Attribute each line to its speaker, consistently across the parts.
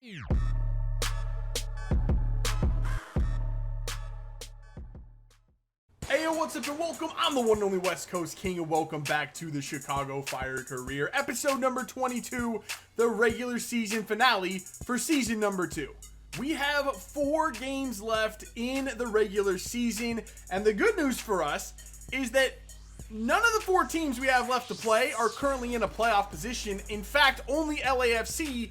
Speaker 1: Hey, yo, what's up and welcome. I'm the one and only West Coast King, and welcome back to the Chicago Fire career. Episode number 22, the regular season finale for season number 2. We have 4 games left in the regular season, and the good news for us is that none of the 4 teams we have left to play are currently in a playoff position. In fact, only LAFC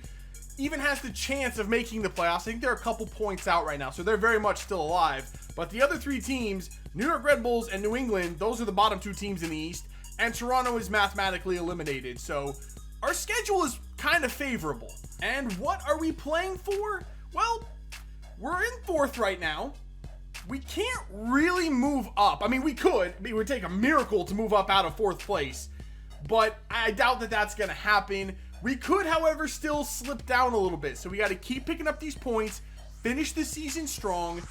Speaker 1: even has the chance of making the playoffs. I think they're a couple points out right now, so they're very much still alive. But the other 3 teams, New York Red Bulls and New England, those are the bottom 2 teams in the East, and Toronto is mathematically eliminated. So our schedule is kind of favorable. And what are we playing for? Well, we're in 4th right now. We can't really move up. I mean, we could. It would take a miracle to move up out of 4th place, but I doubt that that's going to happen. We could, however, still slip down a little bit. So we got to keep picking up these points, finish the season strong,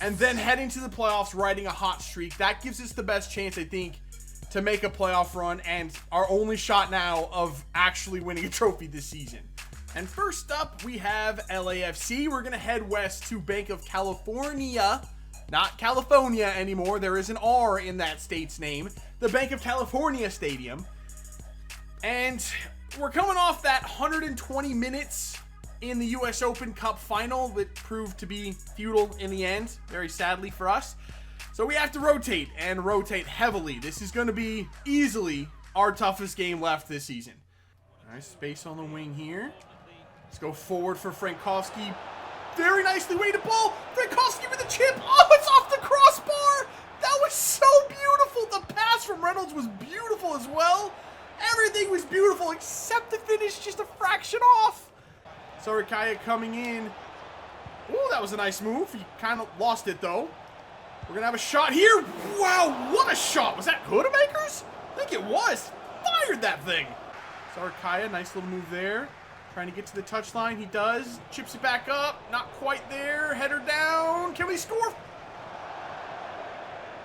Speaker 1: and then head into the playoffs riding a hot streak. That gives us the best chance, I think, to make a playoff run and our only shot now of actually winning a trophy this season. And first up, we have LAFC. We're going to head west to Bank of California. Not California anymore. There is an R in that state's name. The Bank of California Stadium. And we're coming off that 120 minutes in the US Open Cup final that proved to be futile in the end, very sadly for us. So we have to rotate, and rotate heavily. This is going to be easily our toughest game left this season. Nice space on the wing here. Let's go forward for Frankowski. Very nicely weighted ball. Frankowski with the chip. Oh, it's off the crossbar. That was so beautiful. The pass from Reynolds was beautiful as well. Everything was beautiful except the finish, just a fraction off. Sorokaya coming in. Ooh, that was a nice move. He kind of lost it, though. We're going to have a shot here. Wow, what a shot. Was that Codemakers? I think it was. Fired that thing. Sorokaya, nice little move there. Trying to get to the touchline. He does. Chips it back up. Not quite there. Header down. Can we score?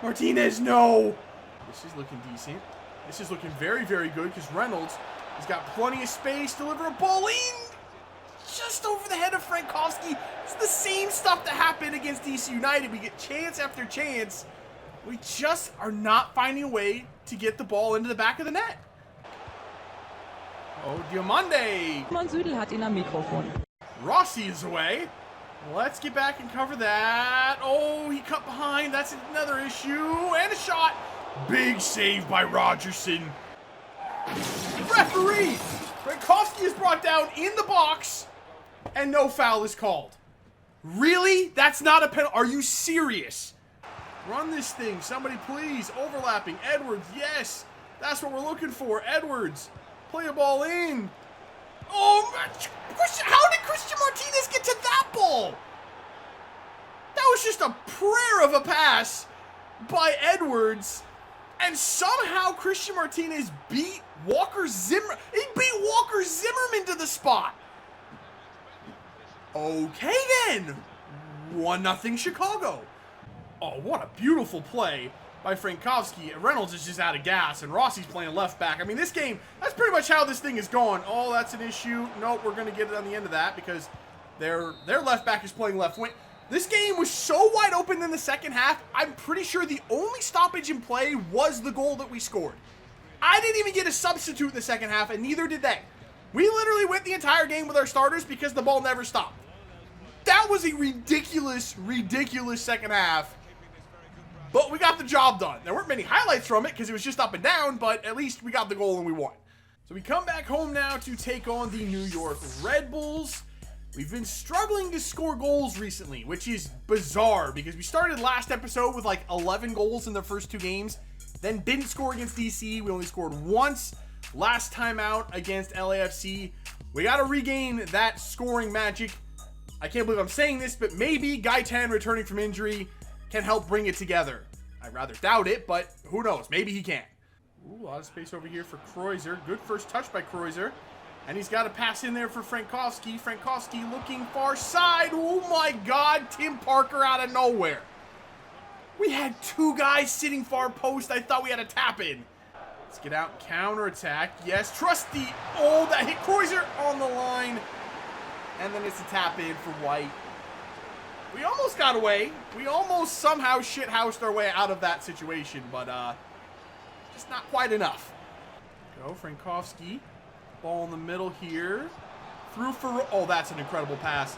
Speaker 1: Martinez, no. This is looking decent. This is looking very, very good because Reynolds has got plenty of space. Deliver a ball in. Just over the head of Frankowski. It's the same stuff that happened against DC United. We get chance after chance. We just are not finding a way to get the ball into the back of the net. Oh, Diomande.
Speaker 2: Südel hat ihn am Mikrofon.
Speaker 1: Rossi is away. Let's get back and cover that. Oh, he cut behind. That's another issue. And a shot. Big save by Rogerson. Referee. Frankowski is brought down in the box. And no foul is called. Really? That's not a penalty. Are you serious? Run this thing. Somebody please. Overlapping. Edwards. Yes. That's what we're looking for. Edwards. Play a ball in. Oh, how did Christian Martinez get to that ball? That was just a prayer of a pass by Edwards. And somehow Christian Martinez beat Walker Zimmer. He beat Walker Zimmerman to the spot. Okay then. 1-0 Chicago. Oh, what a beautiful play by Frankowski. Reynolds is just out of gas, and Rossi's playing left back. I mean, this game, that's pretty much how this thing is going. Oh, that's an issue. Nope, we're going to get it on the end of that because their left back is playing left wing. This game was so wide open in the second half, I'm pretty sure the only stoppage in play was the goal that we scored. I didn't even get a substitute in the second half, and neither did they. We literally went the entire game with our starters because the ball never stopped. That was a ridiculous, ridiculous second half. But we got the job done. There weren't many highlights from it because it was just up and down, but at least we got the goal and we won. So we come back home now to take on the New York Red Bulls. We've been struggling to score goals recently, which is bizarre because we started last episode with like 11 goals in the first 2 games, then didn't score against DC. We only scored once last time out against LAFC. We got to regain that scoring magic. I can't believe I'm saying this, but maybe Gaetan returning from injury can help bring it together. I rather doubt it, but who knows? Maybe he can. Ooh, a lot of space over here for Kreuzer. Good first touch by Kreuzer. And he's got a pass in there for Frankowski. Frankowski looking far side. Oh my God, Tim Parker out of nowhere. We had 2 guys sitting far post. I thought we had a tap in. Let's get out, counterattack. Yes, trusty. Oh, that hit Kreuzer on the line. And then it's a tap in for White. We almost got away. We almost somehow shithoused our way out of that situation, but just not quite enough. Go, Frankowski. Ball in the middle here. Through for... Oh, that's an incredible pass.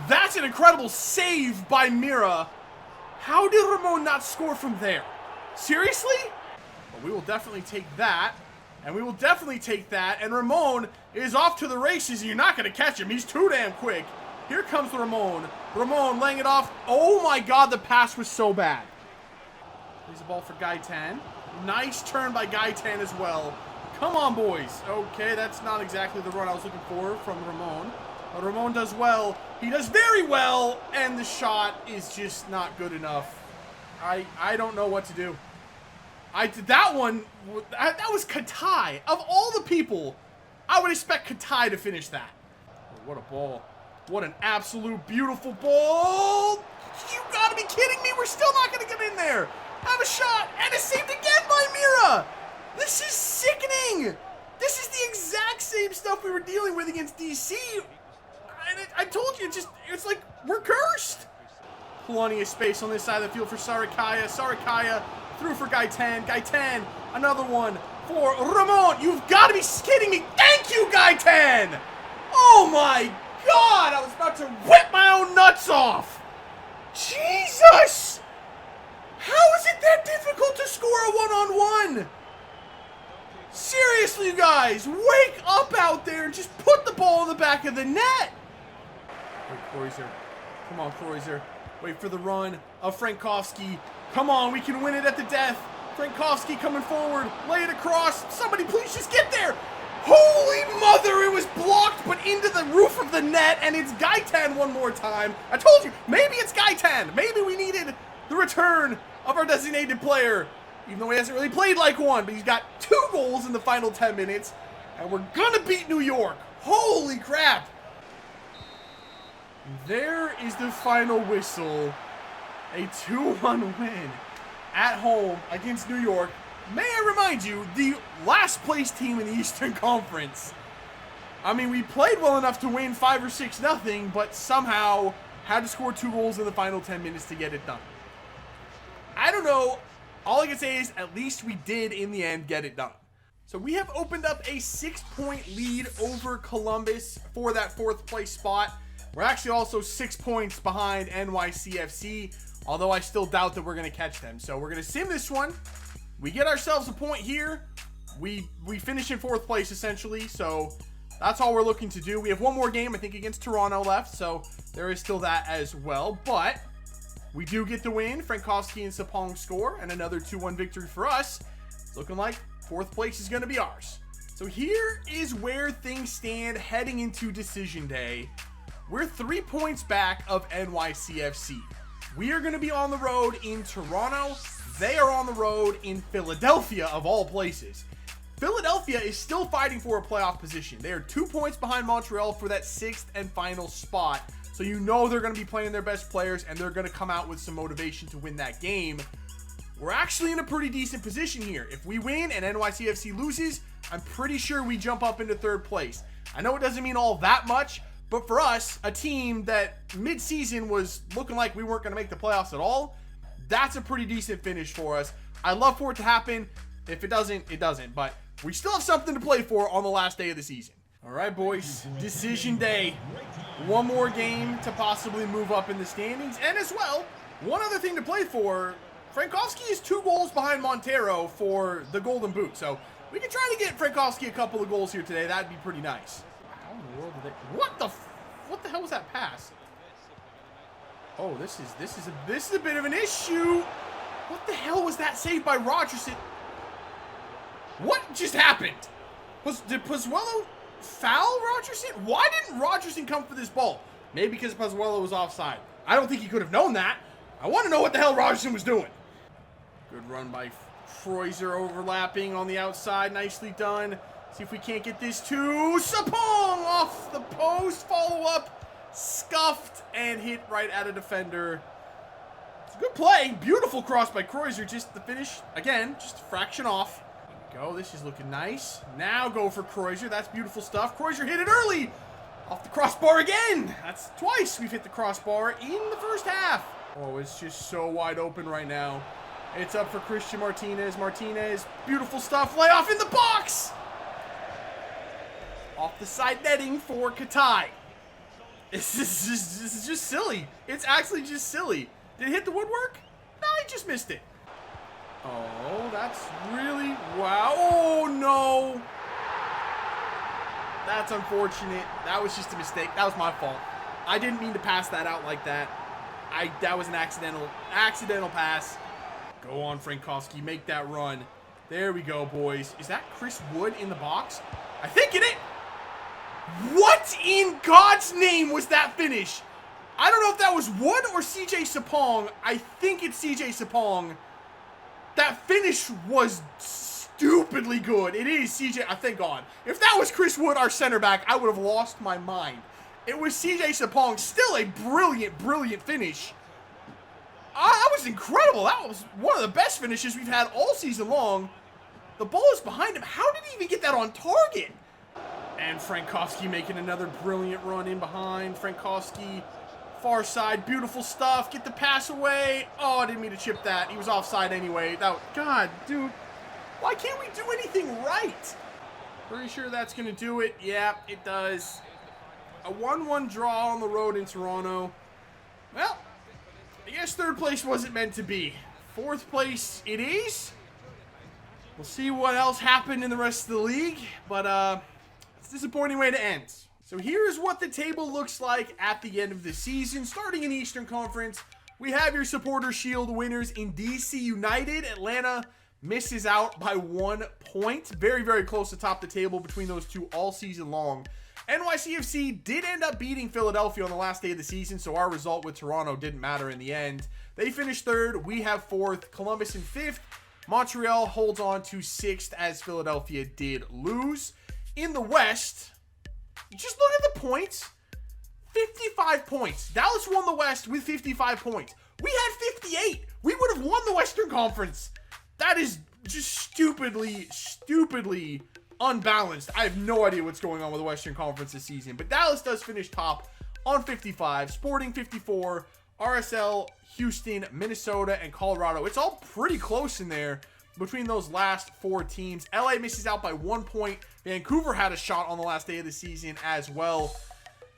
Speaker 1: That's an incredible save by Mira. How did Ramon not score from there? Seriously? Well, we will definitely take that. And we will definitely take that. And Ramon is off to the races. You're not going to catch him. He's too damn quick. Here comes Ramon. Ramon laying it off. Oh my god, the pass was so bad. Plays the ball for Gaitan. Nice turn by Gaitan as well. Come on, boys. Okay, that's not exactly the run I was looking for from Ramon. But Ramon does well. He does very well. And the shot is just not good enough. I don't know what to do. That was Katai. Of all the people, I would expect Katai to finish that. Oh, what a ball. What an absolute beautiful ball. You gotta be kidding me. We're still not gonna get in there. Have a shot. And it's saved again by Mira. This is sickening. This is the exact same stuff we were dealing with against DC. I told you, it's like we're cursed. Plenty of space on this side of the field for Sarikaya. Sarikaya through for Gaitan. Gaitan, another one for Ramon. You've got to be kidding me. Thank you, Gaitan. Oh my god, I was about to whip my own nuts off. Jesus. How is it that difficult to score a one-on-one? Seriously, you guys, wake up out there and just put the ball in the back of the net. Wait, Kreuzer. Come on, Kreuzer. Wait for the run of Frankowski. Come on, we can win it at the death. Frankowski coming forward. Lay it across. Somebody please just get there. Holy mother, it was blocked, but into the roof of the net, and it's Gaitan one more time. I told you, maybe it's Gaitan. Maybe we needed the return of our designated player. Even though he hasn't really played like one, but he's got 2 goals in the final 10 minutes. And we're gonna beat New York. Holy crap. There is the final whistle. A 2-1 win at home against New York. May I remind you, the last place team in the Eastern Conference. I mean, we played well enough to win 5 or 6-0, but somehow had to score 2 goals in the final 10 minutes to get it done. I don't know. All I can say is at least we did, in the end, get it done. So we have opened up a 6-point lead over Columbus for that 4th place spot. We're actually also 6 points behind NYCFC, although I still doubt that we're going to catch them. So we're going to sim this one. We get ourselves a point here. We finish in 4th place, essentially. So that's all we're looking to do. We have one more game, I think, against Toronto left. So there is still that as well. But we do get the win. Frankowski and Sapong score, and another 2-1 victory for us. It's looking like 4th place is going to be ours. So here is where things stand heading into Decision Day. We're 3 points back of NYCFC. We are going to be on the road in Toronto. They are on the road in Philadelphia, of all places. Philadelphia is still fighting for a playoff position. They are 2 points behind Montreal for that 6th and final spot. So you know they're going to be playing their best players, and they're going to come out with some motivation to win that game. We're actually in a pretty decent position here. If we win and NYCFC loses, I'm pretty sure we jump up into 3rd place. I know it doesn't mean all that much, but for us, a team that mid-season was looking like we weren't going to make the playoffs at all, that's a pretty decent finish for us. I'd love for it to happen. If it doesn't, it doesn't. But we still have something to play for on the last day of the season. All right, boys. Decision day. One more game to possibly move up in the standings. And as well, one other thing to play for. Frankowski is 2 goals behind Montero for the Golden Boot. So we can try to get Frankowski a couple of goals here today. That'd be pretty nice. How in the world did they... What the hell was that pass? Oh, this is a bit of an issue. What the hell was that save by Rogerson? What just happened? Did Pozuelo foul Rogerson? Why didn't Rogerson come for this ball? Maybe because Pozuelo was offside. I don't think he could have known that. I want to know what the hell Rogerson was doing. Good run by Kreuzer, overlapping on the outside. Nicely done. See if we can't get this to Sapong off the post. Follow up. Scuffed and hit right at a defender. It's a good play. Beautiful cross by Kreuzer. Just the finish, again, just a fraction off. There we go. This is looking nice. Now go for Kreuzer. That's beautiful stuff. Kreuzer hit it early. Off the crossbar again. That's twice we've hit the crossbar in the first half. Oh, it's just so wide open right now. It's up for Christian Martinez. Martinez, beautiful stuff. Lay off in the box. Off the side netting for Katai. This is just silly. It's actually just silly. Did it hit the woodwork? No, he just missed it. Oh, that's really... Wow. Oh, no. That's unfortunate. That was just a mistake. That was my fault. I didn't mean to pass that out like that. That was an accidental pass. Go on, Frankowski. Make that run. There we go, boys. Is that Chris Wood in the box? I think it is. What in God's name was that finish? I don't know if that was Wood or CJ Sapong. I think it's CJ Sapong. That finish was stupidly good. It is CJ. Thank God. If that was Chris Wood, our center back, I would have lost my mind. It was CJ Sapong. Still a brilliant, brilliant finish. That was incredible. That was one of the best finishes we've had all season long. The ball is behind him. How did he even get that on target? And Frankowski making another brilliant run in behind. Frankowski, far side, beautiful stuff. Get the pass away. Oh, I didn't mean to chip that. He was offside anyway. God, dude, why can't we do anything right? Pretty sure that's going to do it. Yeah, it does. A 1-1 draw on the road in Toronto. Well, I guess third place wasn't meant to be. Fourth place it is. We'll see what else happened in the rest of the league, but it's a disappointing way to end. So here's what the table looks like at the end of the season. Starting in the Eastern Conference, we have your Supporter Shield winners in DC United. Atlanta misses out by 1 point. Very, very close to top the table between those two all season long. NYCFC did end up beating Philadelphia on the last day of the season, so our result with Toronto didn't matter in the end. They finished third. We have fourth. Columbus in fifth. Montreal holds on to sixth as Philadelphia did lose. In the West, just look at the points. 55 points. Dallas won the West with 55 points. We had 58. We would have won the Western Conference. That is just stupidly unbalanced. I have no idea what's going on with the Western Conference this season, but Dallas does finish top on 55, Sporting 54, RSL, Houston, Minnesota, and Colorado. It's all pretty close in there between those last four teams. LA misses out by 1 point. Vancouver had a shot on the last day of the season as well,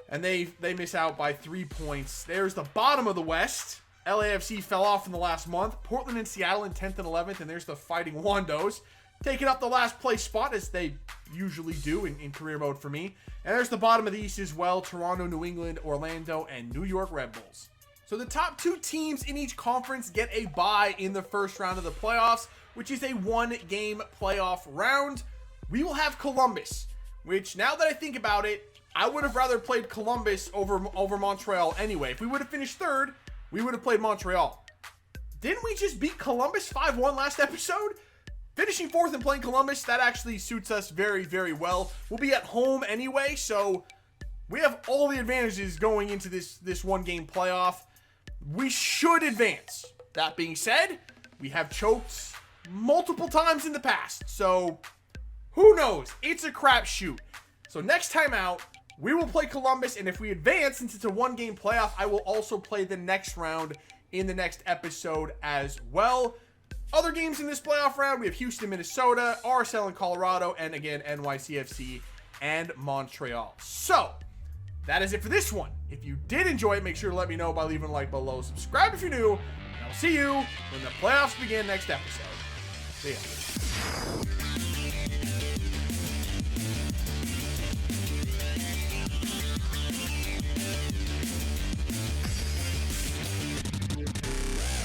Speaker 1: and they miss out by 3 points. There's the bottom of the West. LAFC fell off in the last month. Portland and Seattle in 10th and 11th, and there's the Fighting Wandos taking up the last place spot, as they usually do in career mode for me. And there's the bottom of the East as well. Toronto, New England, Orlando, and New York Red Bulls. So the top two teams in each conference get a bye in the first round of the playoffs, which is a 1-game playoff round. We will have Columbus, which, now that I think about it, I would have rather played Columbus over Montreal anyway. If we would have finished third, we would have played Montreal. Didn't we just beat Columbus 5-1 last episode? Finishing fourth and playing Columbus, that actually suits us very, very well. We'll be at home anyway, so we have all the advantages going into this 1-game playoff. We should advance. That being said, we have choked multiple times in the past, so who knows? It's a crapshoot. So next time out, we will play Columbus, and if we advance, since it's a 1-game playoff, I will also play the next round in the next episode as well. Other games in this playoff round, we have Houston, Minnesota, RSL and Colorado, and again, NYCFC and Montreal. So, that is it for this one. If you did enjoy it, make sure to let me know by leaving a like below. Subscribe if you're new, and I'll see you when the playoffs begin next episode. See ya.